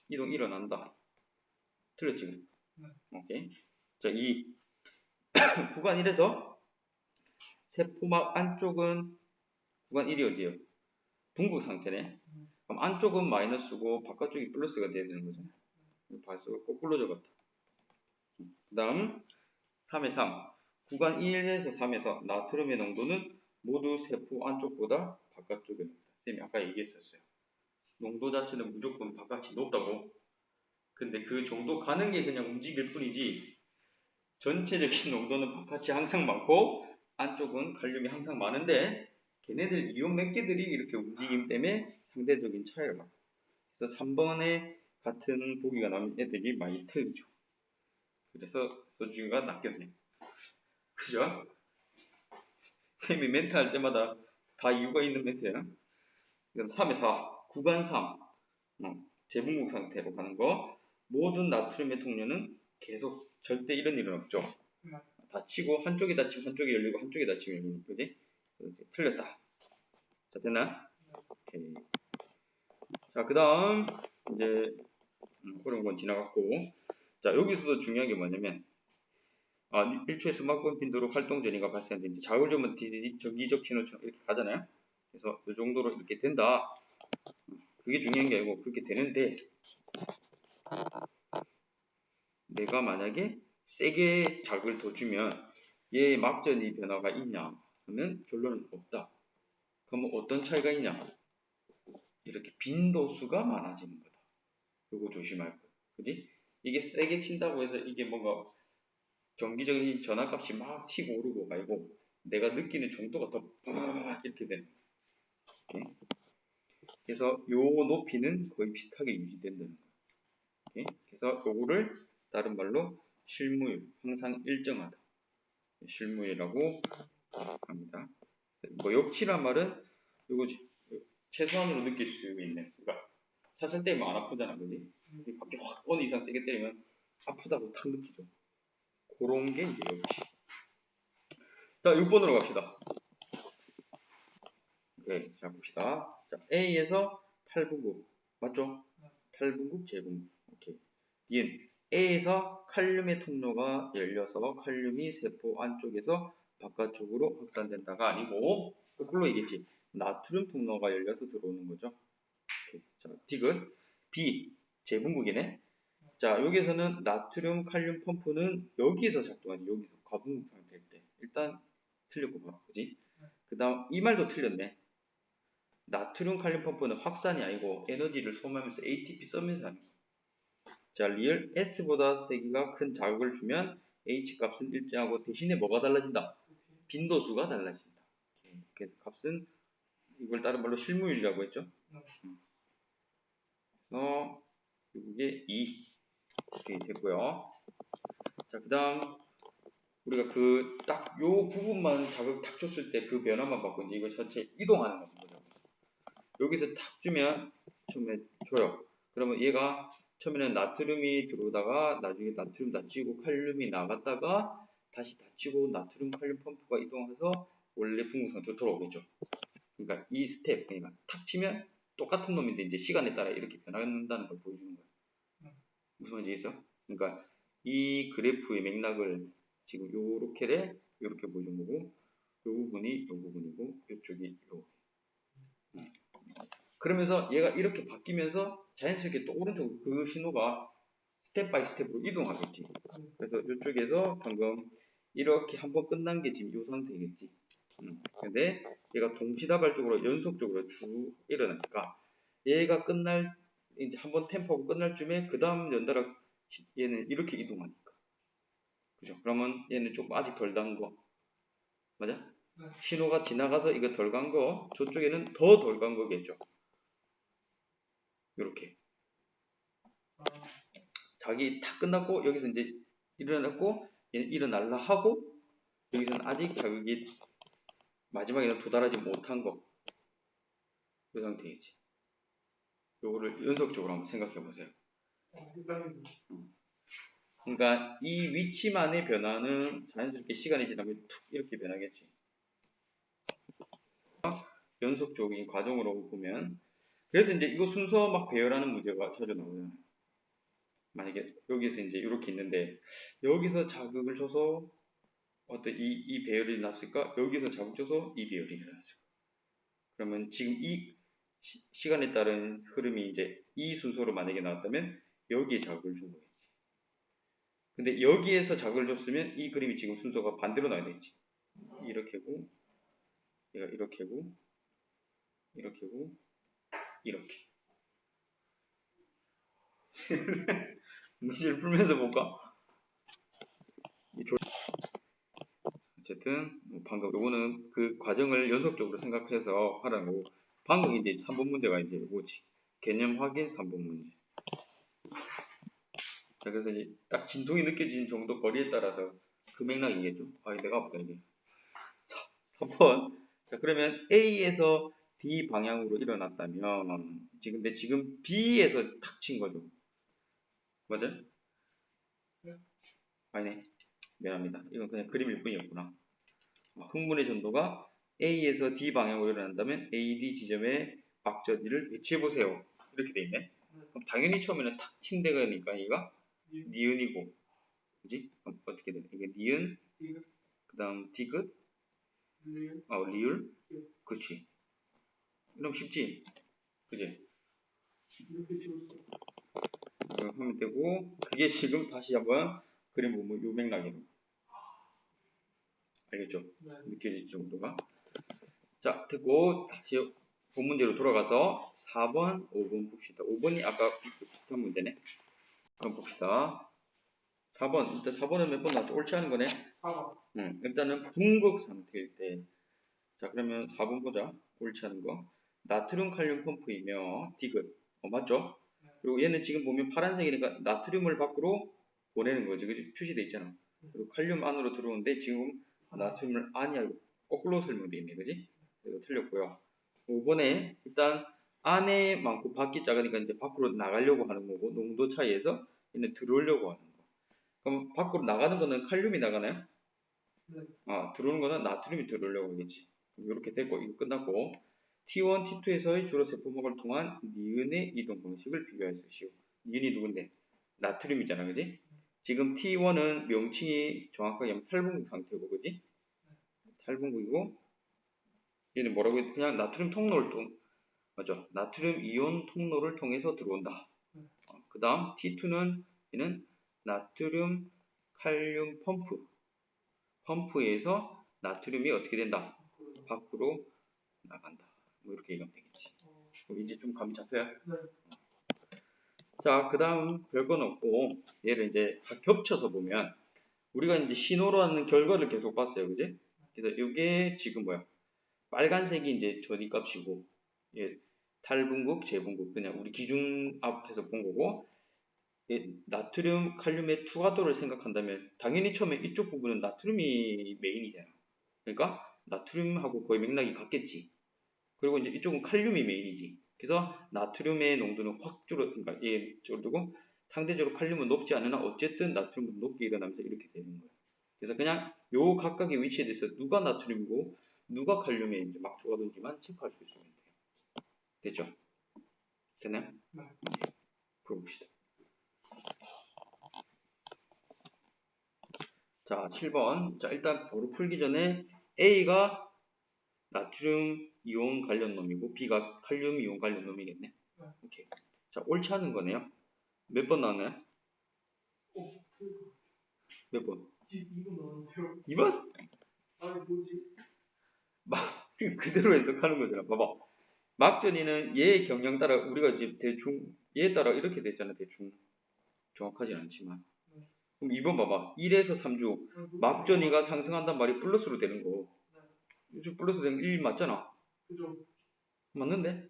이동 일어난다. 틀렸지? 오케이. 자, 이 구간 1에서 세포막 안쪽은 구간 1이 어디예요? 둥근 상태네. 그럼 안쪽은 마이너스고 바깥쪽이 플러스가 돼야 되는 거잖아요. 발수가 거꾸로 적었다. 그 다음 3의 3. 구간 1에서 3에서 나트륨의 농도는 모두 세포 안쪽보다 바깥쪽에 높다. 쌤이 아까 얘기했었어요. 농도 자체는 무조건 바깥이 높다고. 근데 그 정도 가는 게 그냥 움직일 뿐이지 전체적인 농도는 바깥이 항상 많고 안쪽은 칼륨이 항상 많은데 걔네들 이온 몇 개들이 이렇게 움직임 때문에 상대적인 차이를 갖고. 그래서 3번에 같은 보기가 나면 애들이 많이 틀리죠. 그래서 소중이가 낚였네. 그죠? 쌤이 멘트 할 때마다 다 이유가 있는 멘트야. 그럼 3의 4. 구간 3. 재분국 상태로 가는 거. 모든 나트륨의 통로는 계속 절대 이런 일은 없죠. 닫히고 한쪽이 닫히면 한쪽이 열리고 한쪽이 닫히면 열리는 거지. 틀렸다. 자, 됐나? 오케이. 자, 그 다음 이제 어려운 건 지나갔고, 자, 여기서도 중요한 게 뭐냐면 1초에 수만큼 빈도로 활동 전이가 발생되는데 자율점은 정기적 신호처럼 이렇게 가잖아요. 그래서 이 정도로 이렇게 된다. 그게 중요한 게 아니고 그렇게 되는데 내가 만약에 세게 자극을 더 주면 얘 막전이 변화가 있냐 하면 결론은 없다. 그러면 어떤 차이가 있냐? 이렇게 빈도수가 많아지는 거다. 이거 조심할 거. 그지? 이게 세게 친다고 해서 이게 뭔가 정기적인 전압값이 막 튀고 오르고 말고 내가 느끼는 정도가 더 이렇게 되는 거예요. 그래서 요 높이는 거의 비슷하게 유지된다는 거예요. 그래서 요거를 다른 말로 실무율, 항상 일정하다. 실무율이라고 합니다. 뭐 역치란 말은 요거지. 최소한으로 느낄 수 있는. 그러니까 사실 때리면 안 아프잖아, 그지? 밖에 확 어느 이상 세게 때리면 아프다고 탁 느끼죠. 그런 게 이제 역치. 자, 6번으로 갑시다. 네, 자 봅시다. 자, A에서 8분국 맞죠? 8분국 재분국. 오케이. 니은 A에서 칼륨의 통로가 열려서 칼륨이 세포 안쪽에서 바깥쪽으로 확산된다가 아니고 거꾸로 얘기했지. 나트륨 통로가 열려서 들어오는 거죠. 오케이. 자, 디귿 B 재분국이네. 자, 여기서는 나트륨 칼륨 펌프는 여기서 작동하지. 여기서 과분국 상태일 때. 일단 틀렸고 봐. 그지? 그 다음 이 말도 틀렸네. 나트륨 칼륨 펌프는 확산이 아니고 에너지를 소모하면서 ATP 써면서 하는 거야. 자, 리얼 S보다 세기가 큰 자극을 주면 H 값은 일정하고 대신에 뭐가 달라진다? 빈도수가 달라진다. 그래서 값은 이걸 다른 말로 실무율이라고 했죠. 그래서 이게 2 이렇게 됐고요. 자, 그 다음 우리가 그 딱 요 부분만 자극 탁 줬을 때 그 변화만 받고 이제 이거 전체 이동하는 거죠. 여기서 탁 주면 처음에 줘요. 그러면 얘가 처음에는 나트륨이 들어오다가 나중에 나트륨 닫히고 칼륨이 나갔다가 다시 닫히고 나트륨 칼륨 펌프가 이동해서 원래 분국 상태로 돌아오겠죠. 그러니까 이 스텝, 그러니까 탁 치면 똑같은 놈인데 이제 시간에 따라 이렇게 변한다는 걸 보여주는 거예요. 무슨 말인지 있어? 그러니까 이 그래프의 맥락을 지금 요렇게 보여준 거고 요 부분이 요 부분이고 요쪽이 요. 그러면서 얘가 이렇게 바뀌면서 자연스럽게 또 오른쪽으로 그 신호가 스텝 바이 스텝으로 이동하겠지. 그래서 이쪽에서 방금 이렇게 한번 끝난 게 지금 이 상태겠지. 근데 얘가 동시다발적으로 연속적으로 쭉 일어나니까 얘가 끝날 이제 한번 템포하고 끝날 쯤에 그 다음 연달아 얘는 이렇게 이동하니까 그죠? 그러면 얘는 좀 아직 덜 단 거 맞아? 네. 신호가 지나가서 이거 덜 간 거 저쪽에는 더 덜 간 거겠죠? 이렇게 자기 다 끝났고 여기서 이제 일어났고 얘는 일어날라 하고 여기서는 아직 자극이 마지막에는 도달하지 못한 거 그 상태이지. 요거를 연속적으로 한번 생각해 보세요. 그러니까 이 위치만의 변화는 자연스럽게 시간이 지나면 툭 이렇게 변하겠지. 연속적인 과정으로 보면 그래서 이제 이거 순서 막 배열하는 문제가 자주 나오잖아요. 만약에 여기서 이제 이렇게 있는데 여기서 자극을 줘서 어떤 이 배열이 났을까? 여기서 자극 줘서 이 배열이 일어났을까? 그러면 지금 이 시간에 따른 흐름이 이제 이 순서로 만약에 나왔다면 여기에 자극을 준 거겠지. 근데 여기에서 자극을 줬으면 이 그림이 지금 순서가 반대로 나와야 되겠지. 이렇게고 얘가 이렇게고 이렇게고 이렇게. 문제를 풀면서 볼까? 어쨌든 방금 요거는 그 과정을 연속적으로 생각해서 하라고 방금 이제 3번 문제가 이제 이거지. 개념 확인 3번 문제. 자, 그래서 이제 딱 진동이 느껴지는 정도 거리에 따라서 그 맥락이겠죠. 아, 내가 아프다 이게. 자, 3번. 자, 그러면 A에서 B 방향으로 일어났다면 지금 B에서 탁 친 거죠. 맞아? 아니네. 미안합니다. 이건 그냥 그림일 뿐이었구나. 흥분의 전도가 A에서 D 방향으로 일어난다면 AD 지점에 박저지를 배치해보세요. 이렇게 돼 있네. 그럼 당연히 처음에는 탁 친 데가니까 얘가 니은이고, 그지? 어떻게 돼? 이게 니은, 그 다음 디귿, 리을, 그치. 이러면 쉽지? 그지? 하면 되고, 그게 지금 다시 한번 그림 보면 요 맥락이에요. 알겠죠? 느껴질 정도가. 자, 됐고, 다시 본 문제로 돌아가서 4번, 5번 봅시다. 5번이 아까 비슷한 문제네. 그럼 봅시다. 4번, 일단 4번은 몇 번 나왔죠? 옳지 않은 거네? 4번. 일단은 붕극 상태일 때. 자, 그러면 4번 보자. 옳지 않은 거. 나트륨 칼륨 펌프이며, 디귿. 맞죠? 그리고 얘는 지금 보면 파란색이니까 나트륨을 밖으로 보내는 거지. 그지? 표시돼 있잖아. 그리고 칼륨 안으로 들어오는데 지금 나트륨을 아니야. 거꾸로 설명돼 있네. 그지? 그래서 틀렸고요. 5번에 일단 안에 많고 밖이 작으니까 이제 밖으로 나가려고 하는 거고 농도 차이에서 얘는 들어오려고 하는 거. 그럼 밖으로 나가는 거는 칼륨이 나가나요? 들어오는 거는 나트륨이 들어오려고 하겠지. 이렇게 됐고 이거 끝났고 T1, T2에서의 주로 세포막을 통한 니은의 이동 방식을 비교하시오. 니은이 누군데? 나트륨이잖아, 그지? 지금 T1은 명칭이 정확하게 하면 탈분국 상태고, 그지? 탈분국이고 얘는 뭐라고 해도 그냥 나트륨 통로를 맞죠? 나트륨 이온 통로를 통해서 들어온다. 그 다음 T2는 얘는 나트륨 칼륨 펌프에서 나트륨이 어떻게 된다? 밖으로 나간다. 뭐 이렇게 얘기하면 되겠지. 이제 좀 감이 잡혀요? 자, 그 다음 별건 없고 얘를 이제 다 겹쳐서 보면 우리가 이제 신호라는 결과를 계속 봤어요. 그지? 그래서 이게 지금 뭐야? 빨간색이 이제 전이값이고 예, 탈분국, 재분국 그냥 우리 기준 앞에서 본 거고 예, 나트륨, 칼륨의 투과도를 생각한다면 당연히 처음에 이쪽 부분은 나트륨이 메인이잖아. 그러니까 나트륨하고 거의 맥락이 같겠지. 그리고 이제 이쪽은 칼륨이 메인이지. 그래서 나트륨의 농도는 확 그러니까 얘 줄어들고 상대적으로 칼륨은 높지 않으나 어쨌든 나트륨은 높게 일어나면서 이렇게 되는 거야. 그래서 그냥 요 각각의 위치에 대해서 누가 나트륨이고 누가 칼륨에 이제 막 들어가든지만 체크할 수 있으면 돼요. 됐죠? 됐나요? 네. 풀어봅시다. 자, 7번. 자, 일단 바로 풀기 전에 A가 나트륨 이온 관련 놈이고 B가 칼륨 이온 관련 놈이겠네. 오케이. 자, 옳지 않은 거네요. 몇 번 나왔나요? 몇 번? 2번 나왔는데요. 2번? 아니 뭐지? 그대로 해석하는 거잖아. 봐봐. 막전이는 얘의 경향 따라 우리가 이제 대충 얘에 따라 이렇게 됐잖아. 대충 정확하진 않지만. 그럼 2번 봐봐. 1에서 3주 막전이가 상승한단 말이 플러스로 되는 거. 요즘 플러스 되는 1 맞잖아. 그죠. 맞는데?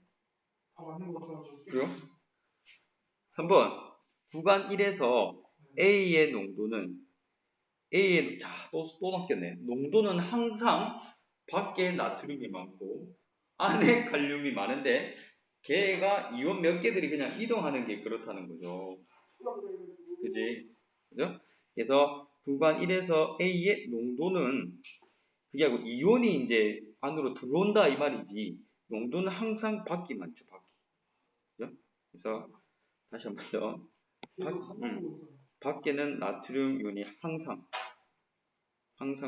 맞는 것 같아요. 그래요? 3번 구간 1에서 A의 농도는 또 바뀌었네. 농도는 항상 밖에 나트륨이 많고 안에 칼륨이 많은데 걔가 이온 몇 개들이 그냥 이동하는 게 그렇다는 거죠. 그지? 그죠? 그래서 구간 1에서 A의 농도는 그게 아니고 이온이 이제 안으로 들어온다 이 말이지 농도는 항상 밖이 많죠. 밖이. 그죠? 그래서 다시 한번 더 밖에는 나트륨 이온이 항상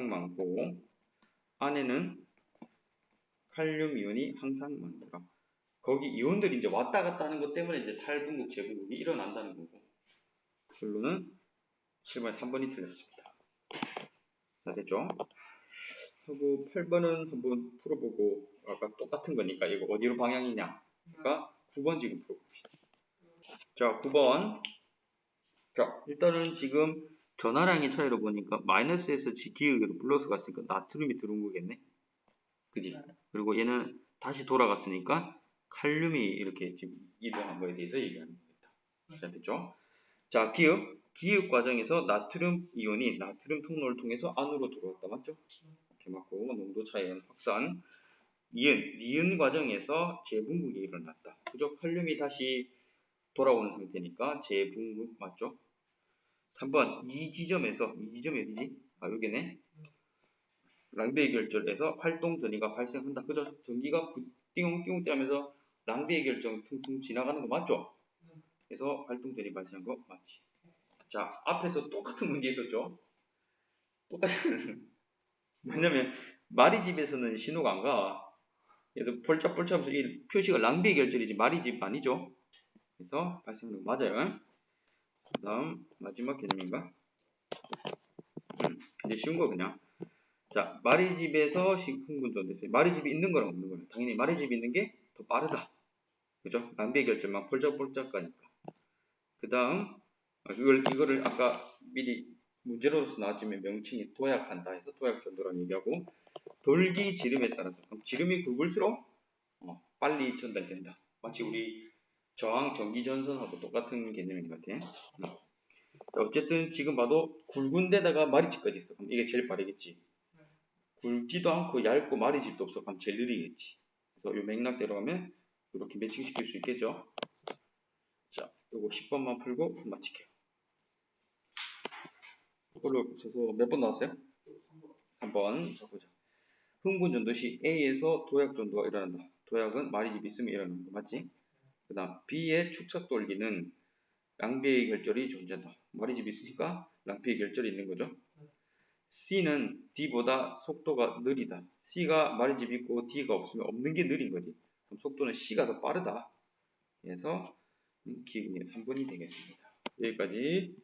많고 안에는 칼륨 이온이 항상 많더라. 거기 이온들이 이제 왔다 갔다 하는 것 때문에 이제 탈분국 재분국이 일어난다는 거고. 결론은 7번 3번이 틀렸습니다. 자, 됐죠? 하고 8번은 한번 풀어보고 아까 똑같은 거니까 이거 어디로 방향이냐? 그러니까 9번 지금 풀어봅시다. 자, 9번. 자, 일단은 지금 전하량의 차이로 보니까 마이너스에서 기울기로 플러스 갔으니까 나트륨이 들어온 거겠네? 그지? 그리고 얘는 다시 돌아갔으니까 칼륨이 이렇게 지금 이동한 거에 대해서 얘기하는 겁니다. 자, 됐죠? 자, 기읍 과정에서 나트륨 이온이 나트륨 통로를 통해서 안으로 들어왔다. 맞죠? 이렇게 맞고 농도 차이는 확산. 니은 과정에서 재분국이 일어났다. 그죠? 칼륨이 다시 돌아오는 상태니까 재분국 맞죠? 3번 이 지점이 어디지? 아, 여기네. 랑비의 결절에서 활동 전이가 발생한다. 그죠? 전기가 띵용띵용 떼면서 랑비의 결정 퉁퉁 지나가는 거 맞죠? 그래서 활동 전이 발생한 거 맞지? 자, 앞에서 똑같은 문제 있었죠? 똑같은 왜냐면 마리집에서는 신호가 안 가. 그래서 폴짝폴짝하면서 이 표시가 랑비의 결절이지 마리집 아니죠? 그래서 발생하는 거 맞아요. 그 다음 마지막 개념인가? 이제 쉬운 거 그냥. 자, 마리집에서 흥분전 됐어요. 마리집이 있는 거랑 없는 거랑 당연히 마리집이 있는 게 더 빠르다. 그죠? 낭비의 결절만 폴짝폴짝 가니까. 그 다음 이거를 아까 미리 문제로서 나왔지만 명칭이 도약한다 해서 도약전도라는 얘기하고 돌기 지름에 따라서 그럼 지름이 굵을수록 빨리 전달된다. 마치 우리 저항 전기 전선하고 똑같은 개념인 것 같아. 어쨌든 지금 봐도 굵은 데다가 마리집까지 있어. 그럼 이게 제일 빠르겠지. 굵지도 않고 얇고 마리집도 없어. 그럼 제일 느리겠지. 그래서 이 맥락대로 가면 이렇게 매칭시킬 수 있겠죠. 자, 요거 10번만 풀고 마칠게요. 이걸로 써서 몇 번 나왔어요? 3번 써보자. 흥분전도 시 A에서 도약전도가 일어난다. 도약은 마리집이 있으면 일어나는 거 맞지? 그 다음 B의 축삭 돌기는 랑비의 결절이 존재한다. 마리집이 있으니까 랑비의 결절이 있는 거죠. C는 D보다 속도가 느리다. C가 마리집이 있고 D가 없으면 없는 게 느린 거지. 그럼 속도는 C가 더 빠르다. 그래서 기억이 3번이 되겠습니다. 여기까지.